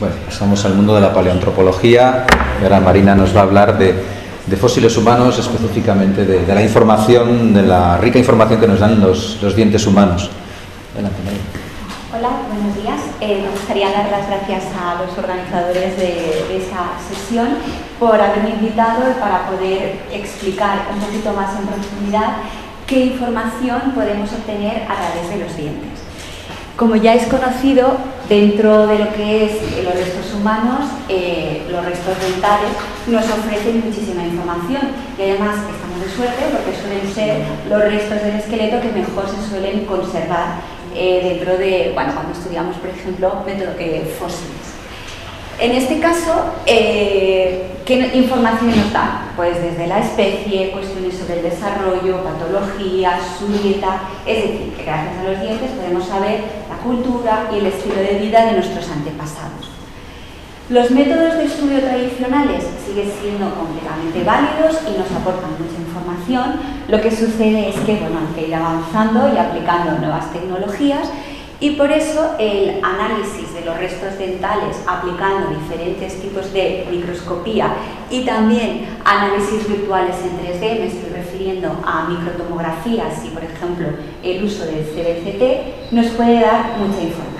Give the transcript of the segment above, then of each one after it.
Bueno, pasamos al mundo de la paleoantropología y ahora Marina nos va a hablar de fósiles humanos, específicamente de la información, de la rica información que nos dan los dientes humanos. Adelante, Marina. Hola, buenos días. Me gustaría dar las gracias a los organizadores de esta sesión por haberme invitado y para poder explicar un poquito más en profundidad qué información podemos obtener a través de los dientes. Como ya es conocido, dentro de lo que es los restos humanos, los restos dentales nos ofrecen muchísima información y además estamos de suerte porque suelen ser los restos del esqueleto que mejor se suelen conservar dentro de, cuando estudiamos, por ejemplo, fósiles. En este caso, ¿qué información nos dan? Pues desde la especie, cuestiones sobre el desarrollo, patologías, su dieta, es decir, que gracias a los dientes podemos saber la cultura y el estilo de vida de nuestros antepasados. Los métodos de estudio tradicionales siguen siendo completamente válidos y nos aportan mucha información. Lo que sucede es que, hay que ir avanzando y aplicando nuevas tecnologías y por eso el análisis de los restos dentales aplicando diferentes tipos de microscopía y también análisis virtuales en 3D, me estoy refiriendo a microtomografías y, por ejemplo, el uso del CBCT, nos puede dar mucha información.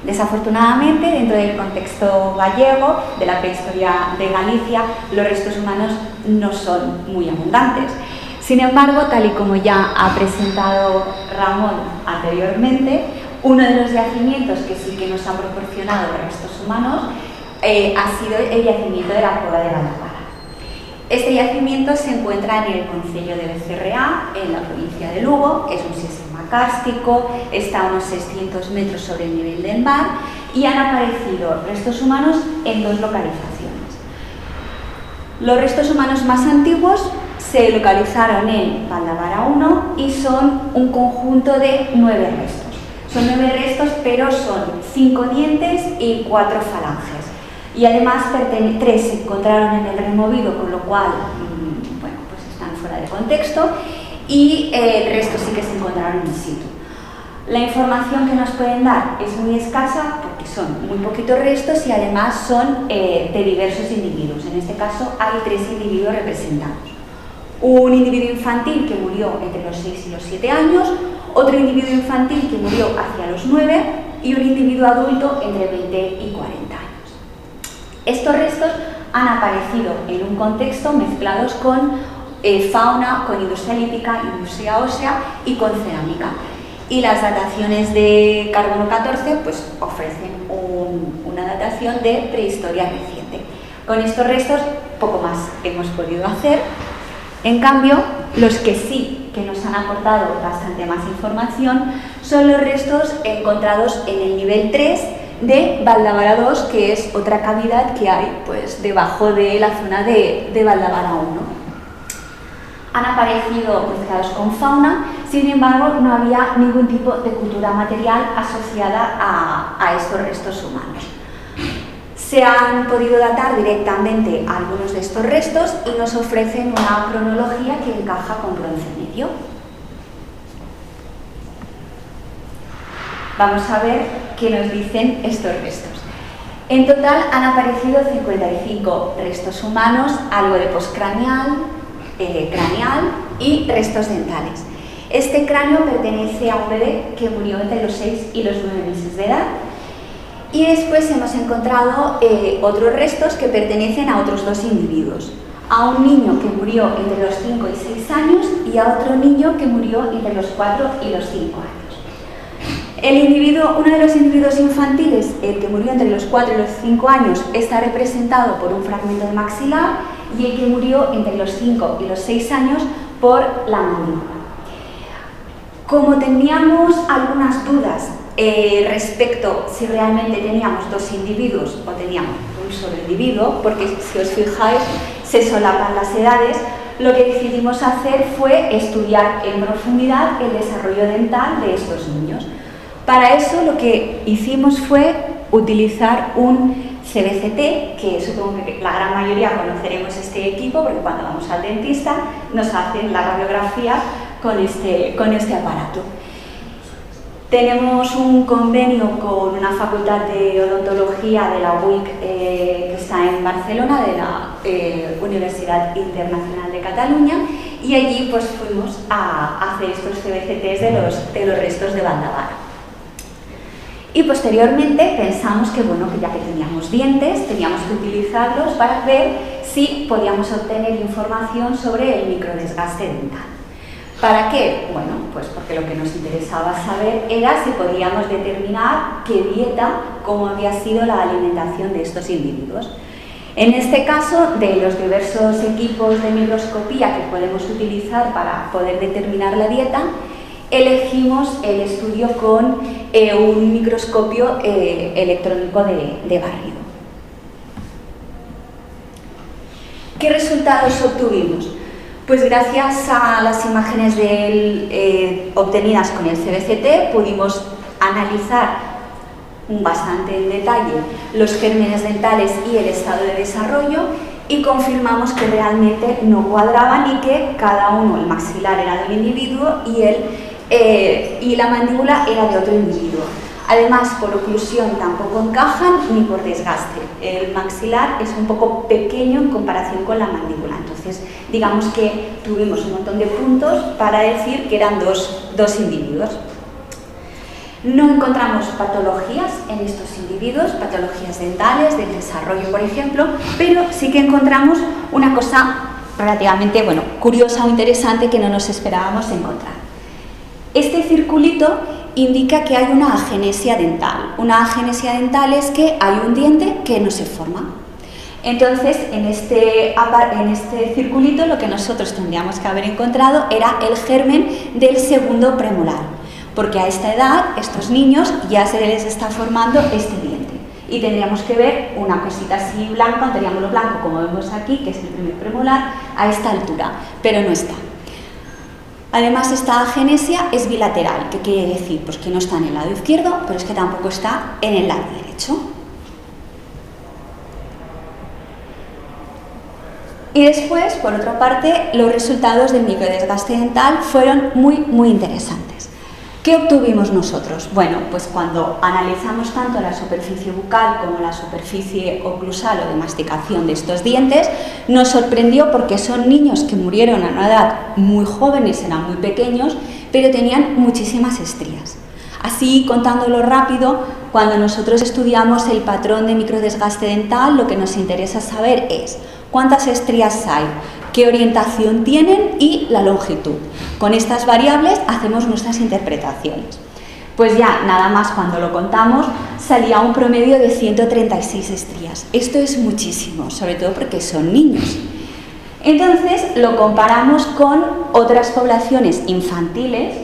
Desafortunadamente, dentro del contexto gallego, de la prehistoria de Galicia, los restos humanos no son muy abundantes. Sin embargo, tal y como ya ha presentado Ramón anteriormente, uno de los yacimientos que sí que nos han proporcionado restos humanos ha sido el yacimiento de la Cueva de Galdavara. Este yacimiento se encuentra en el concello de Becerreá, en la provincia de Lugo, es un sistema kárstico, está a unos 600 metros sobre el nivel del mar y han aparecido restos humanos en dos localizaciones. Los restos humanos más antiguos se localizaron en Galdavara 1 y son un conjunto de 9 restos. Son 9 restos, pero son 5 dientes y 4 falanges. Y además 3 se encontraron en el removido, con lo cual están fuera de contexto, y el resto sí que se encontraron in situ. La información que nos pueden dar es muy escasa porque son muy poquitos restos y además son de diversos individuos. En este caso hay 3 individuos representados. Un individuo infantil que murió entre los 6 y los 7 años, otro individuo infantil que murió hacia los 9 y un individuo adulto entre 20 y 40 años. Estos restos han aparecido en un contexto mezclados con fauna, con industria lítica, industria ósea y con cerámica. Y las dataciones de carbono 14 ofrecen una datación de prehistoria reciente. Con estos restos poco más hemos podido hacer. En cambio, los que sí que nos han aportado bastante más información son los restos encontrados en el nivel 3 de Galdavara 2, que es otra cavidad que hay debajo de la zona de Galdavara 1. Han aparecido mezclados con fauna, sin embargo no había ningún tipo de cultura material asociada a estos restos humanos. Se han podido datar directamente algunos de estos restos y nos ofrecen una cronología que encaja con Bronce Medio. Vamos a ver qué nos dicen estos restos. En total han aparecido 55 restos humanos, algo de postcraneal, craneal y restos dentales. Este cráneo pertenece a un bebé que murió entre los 6 y los 9 meses de edad. Y después hemos encontrado otros restos que pertenecen a otros 2 individuos. A un niño que murió entre los 5 y 6 años y a otro niño que murió entre los 4 y los 5 años. Uno de los individuos infantiles, el que murió entre los 4 y los 5 años, está representado por un fragmento de maxilar y el que murió entre los 5 y los 6 años por la mandíbula. Como teníamos algunas dudas respecto si realmente teníamos 2 individuos o teníamos un solo individuo, porque si os fijáis se solapan las edades, lo que decidimos hacer fue estudiar en profundidad el desarrollo dental de estos niños. Para eso lo que hicimos fue utilizar un CBCT, que supongo que la gran mayoría conoceremos este equipo porque cuando vamos al dentista nos hacen la radiografía con este aparato. Tenemos un convenio con una facultad de odontología de la UIC que está en Barcelona, de la Universidad Internacional de Cataluña, y allí pues fuimos a hacer estos CBCTs de los restos de Valdavara. Y posteriormente pensamos que, bueno, que ya que teníamos dientes, teníamos que utilizarlos para ver si podíamos obtener información sobre el microdesgaste dental. ¿Para qué? Bueno, pues porque lo que nos interesaba saber era si podíamos determinar qué dieta, cómo había sido la alimentación de estos individuos. En este caso, de los diversos equipos de microscopía que podemos utilizar para poder determinar la dieta, elegimos el estudio con un microscopio electrónico de barrido. ¿Qué resultados obtuvimos? Pues gracias a las imágenes obtenidas con el CBCT pudimos analizar bastante en detalle los gérmenes dentales y el estado de desarrollo y confirmamos que realmente no cuadraban y que cada uno, el maxilar era de un individuo y la mandíbula era de otro individuo. Además, por oclusión tampoco encajan ni por desgaste. El maxilar es un poco pequeño en comparación con la mandíbula. Entonces, digamos que tuvimos un montón de puntos para decir que eran dos individuos. No encontramos patologías en estos individuos, patologías dentales, del desarrollo, por ejemplo, pero sí que encontramos una cosa relativamente, bueno, curiosa o interesante que no nos esperábamos encontrar. Este circulito indica que hay una agenesia dental. Una agenesia dental es que hay un diente que no se forma. Entonces, en este circulito lo que nosotros tendríamos que haber encontrado era el germen del segundo premolar, porque a esta edad, estos niños ya se les está formando este diente. Y tendríamos que ver una cosita así blanca, un triángulo blanco, como vemos aquí, que es el primer premolar, a esta altura, pero no está. Además, esta agenesia es bilateral. ¿Qué quiere decir? Pues que no está en el lado izquierdo, pero es que tampoco está en el lado derecho. Y después, por otra parte, los resultados del microdesgaste dental fueron muy interesantes. ¿Qué obtuvimos nosotros? Bueno, pues cuando analizamos tanto la superficie bucal como la superficie oclusal o de masticación de estos dientes, nos sorprendió porque son niños que murieron a una edad muy jóvenes, eran muy pequeños, pero tenían muchísimas estrías. Así, contándolo rápido, cuando nosotros estudiamos el patrón de microdesgaste dental, lo que nos interesa saber es cuántas estrías hay, qué orientación tienen y la longitud. Con estas variables hacemos nuestras interpretaciones. Pues ya, nada más cuando lo contamos, salía un promedio de 136 estrías. Esto es muchísimo, sobre todo porque son niños. Entonces, lo comparamos con otras poblaciones infantiles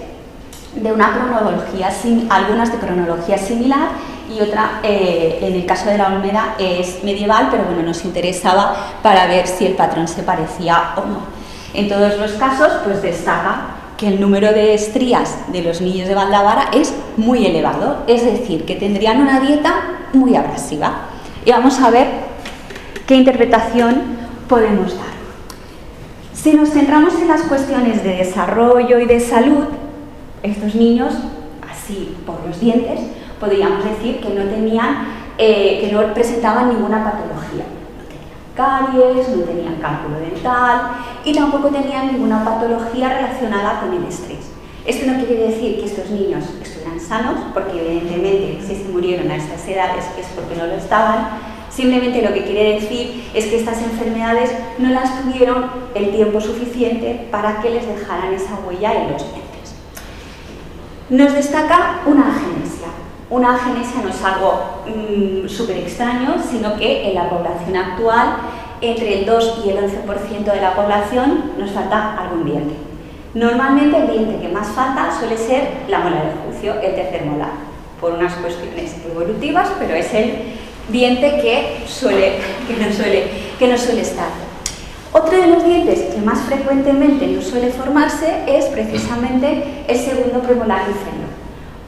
de una cronología, algunas de cronología similar y otra, en el caso de la Olmeda, es medieval, pero bueno, nos interesaba para ver si el patrón se parecía o no. En todos los casos, pues destaca que el número de estrías de los niños de Valdavara es muy elevado, es decir, que tendrían una dieta muy abrasiva. Y vamos a ver qué interpretación podemos dar. Si nos centramos en las cuestiones de desarrollo y de salud, estos niños, así por los dientes, podríamos decir que no presentaban ninguna patología. No tenían caries, no tenían cálculo dental y tampoco tenían ninguna patología relacionada con el estrés. Esto no quiere decir que estos niños estuvieran sanos, porque evidentemente si se murieron a estas edades es porque no lo estaban. Simplemente lo que quiere decir es que estas enfermedades no las tuvieron el tiempo suficiente para que les dejaran esa huella en los dientes. Nos destaca una agenesia. Una agenesia no es algo súper extraño, sino que en la población actual, entre el 2 y el 11% de la población nos falta algún diente. Normalmente el diente que más falta suele ser la mola del juicio, el tercer molar, por unas cuestiones evolutivas, pero es el diente que no suele estar. Otro de los dientes que más frecuentemente no suele formarse es precisamente el segundo premolar inferior,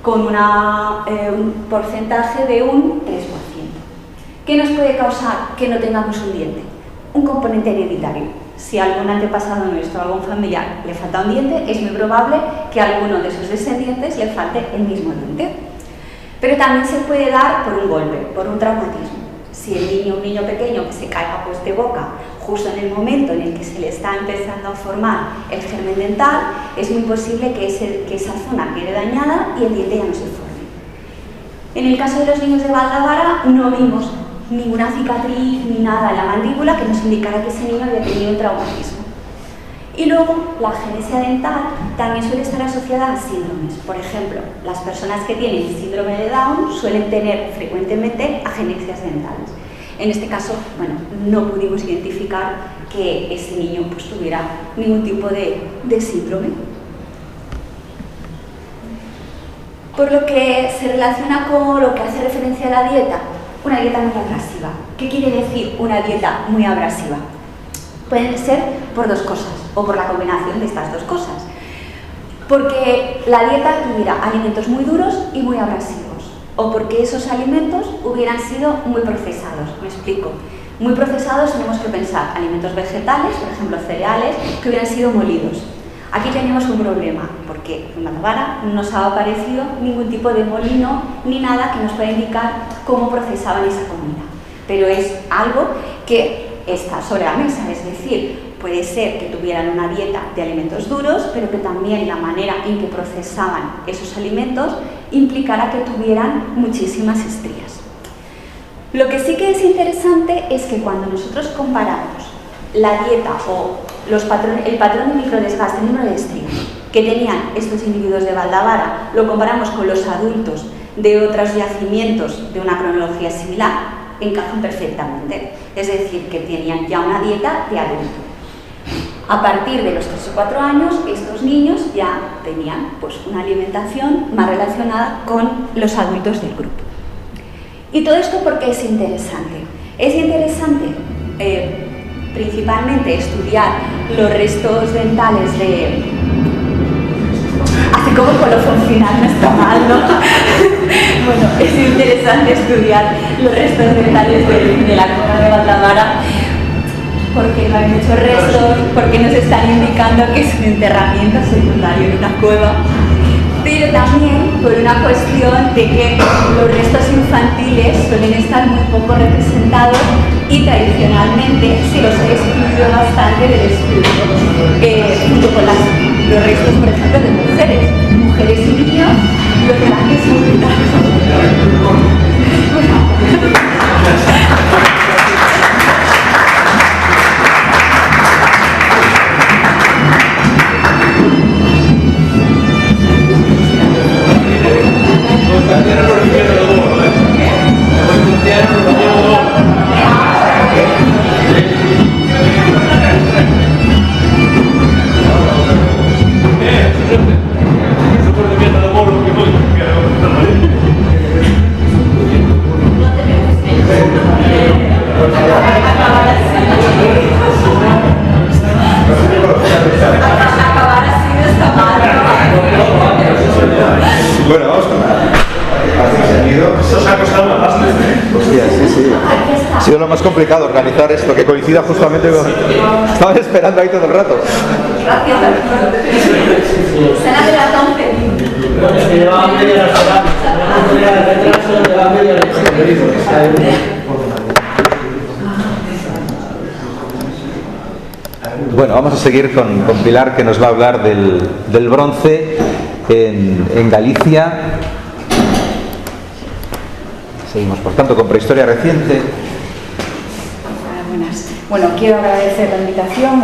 con un porcentaje de un 3%. ¿Qué nos puede causar que no tengamos un diente? Un componente hereditario. Si a algún antepasado nuestro, a algún familiar, le falta un diente, es muy probable que a alguno de sus descendientes le falte el mismo diente. Pero también se puede dar por un golpe, por un traumatismo. Si un niño pequeño que se caiga pues de boca justo en el momento en el que se le está empezando a formar el germen dental, es muy posible que esa zona quede dañada y el diente ya no se forme. En el caso de los niños de Valdavara no vimos ninguna cicatriz ni nada en la mandíbula que nos indicara que ese niño había tenido un traumatismo. Y luego, la agenesia dental también suele estar asociada a síndromes. Por ejemplo, las personas que tienen síndrome de Down suelen tener frecuentemente agenesias dentales. En este caso, bueno, no pudimos identificar que ese niño pues, tuviera ningún tipo de síndrome. Por lo que se relaciona con lo que hace referencia a la dieta, una dieta muy abrasiva. ¿Qué quiere decir una dieta muy abrasiva? Pueden ser por dos cosas, o por la combinación de estas dos cosas. Porque la dieta tuviera alimentos muy duros y muy abrasivos, o porque esos alimentos hubieran sido muy procesados. Me explico. Muy procesados tenemos que pensar alimentos vegetales, por ejemplo cereales, que hubieran sido molidos. Aquí tenemos un problema, porque en Valdavara no nos ha aparecido ningún tipo de molino ni nada que nos pueda indicar cómo procesaban esa comida. Pero es algo que está sobre la mesa, es decir, puede ser que tuvieran una dieta de alimentos duros, pero que también la manera en que procesaban esos alimentos implicara que tuvieran muchísimas estrías. Lo que sí que es interesante es que cuando nosotros comparamos la dieta o el patrón de microdesgaste, el número de estrías que tenían estos individuos de Valdavara, lo comparamos con los adultos de otros yacimientos de una cronología similar, encajan perfectamente. Es decir, que tenían ya una dieta de adulto. A partir de los 3 o 4 años, estos niños ya tenían pues, una alimentación más relacionada con los adultos del grupo. ¿Y todo esto por qué es interesante? Es interesante principalmente estudiar los restos dentales de... Así como colofón final no está mal, ¿no? Bueno, es interesante estudiar los restos dentales de la cueva de Valdavara porque no hay muchos restos, porque nos están indicando que es un enterramiento secundario en una cueva, pero también por una cuestión de que los restos infantiles suelen estar muy poco representados y tradicionalmente se los ha excluido bastante del estudio, junto con los restos, por ejemplo, de mujeres y niños, los grandes solitarios. Bueno, vamos con nada. Esto se ha costado una pasta. Hostia, sí. Ha sido lo más complicado organizar esto, que coincida justamente con... Estaba esperando ahí todo el rato. Gracias. Será de las 11. Bueno, es que llevaba media hora. Llevaba media hora. Bueno, vamos a seguir con Pilar, que nos va a hablar del bronce en Galicia. Seguimos, por tanto, con prehistoria reciente. Buenas. Bueno, quiero agradecer la invitación.